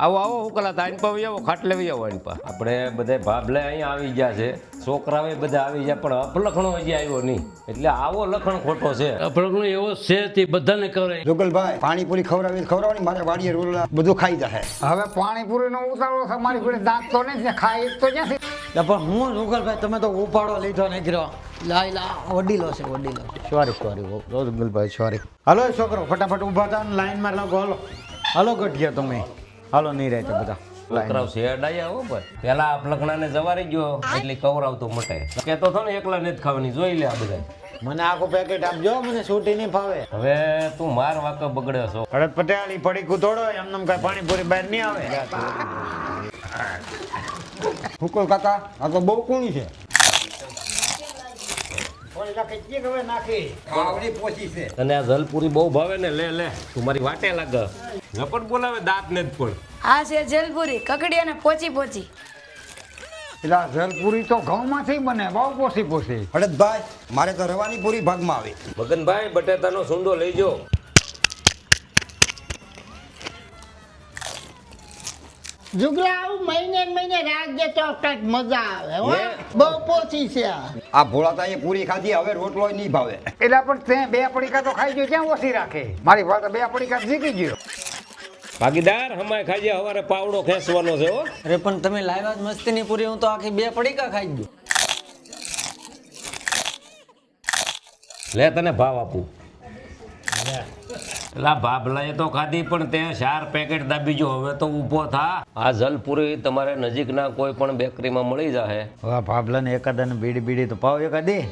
આવો આવો હું કલા તાઈન પાવી આવો ખાટલે વી આવો આઈન પા આપણે બધે ભાભલે અહીંયા આવી ગયા છે છોકરાઓ બધા આવી ગયા પણ અપલખણો હજી આવ્યો નહીં એટલે આવો લખણ ખોટો છે અપલખણો એવો છે તે બધાને કરે. જોગલભાઈ પાણીપુરી ખવડાવવાની મારે વાડીએ રોલ બધું ખાઈ જાય. હવે પાણીપુરી નો ઉતારો છે મારી જોડે દાંત તો નહીં ખાઈ તો ક્યાંથી. પણ હું જોગલભાઈ તમે તો ઉપાડો લીધો નહીં કર્યો. લા વડીલો છે વડીલો. Sorry જોગલભાઈ sorry. હાલો છોકરો ફટાફટ ઊભા થાવ લાઈનમાં લાગો. હાલો ગઢિયા તમે હાલો નહીં રહેતા બધા છોકરાઓ શેડ આયા હો ભાઈ પેલા અપલખણાને જવારી ગયો એટલે કવરાવતો મટે કેતો થો ને એકલા નથી ખાવાની જોઈ લે આ બધા મને આખું પેકેટ આપજો મને છૂટી નહીં ફાવે. હવે તું માર વાંકો બગડ્યો છો હળદ પટેલ પડી કૂતોડો એમને કઈ પાણીપુરી બહાર નહીં આવે. હુકલ કાકા આ તો બહુ કુણી છે. તને આ જલપુરી બહુ ભાવે ને લે લે તું મારી વાટે લાગે ઝપટ બોલાવે દાંત ને જ પણ આ છે જલપુરી કકડી અને પોચી પોચી. એટલે જલપુરી તો ઘઉંમાંથી બને બહુ પોસી પોસી. હળદભાઈ મારે તો રવાની પૂરી ભાગમાં આવે. મગનભાઈ બટેટાનો સુંદો લઈ જો જુગલા આવું મહિને રાખજે તો કઈક મજા આવે હો. બહુ પોચી છે આ ભોળાતાએ પૂરી ખાધી હવે રોટલો નહીં ભાવે. એટલે પણ તે બે પડીકા તો ખાઈ ગયો ક્યાં ઓછી રાખે મારી વાત બે પડીકા શીખી ગયો. ભાગીદાર હમાય ખાજે હવારે પાવડો ખેંચવાનો છે હો અરે પણ તમે લાવ્યા જ મસ્તીની પૂરી હું તો આખી 2 પડીકા ખાઈ ગયો. લે તને ભાવ આપું પેલા ભાભલાએ તો ખાધી પણ તે 4 પેકેટ દાબી જો હવે તો ઊભો થા આ જલપુરી તમારે નજીકના કોઈ પણ બેકરીમાં મળી જાહે. હવે ભાભલાને એકાદાને બીડી તો પાવ એકાદી.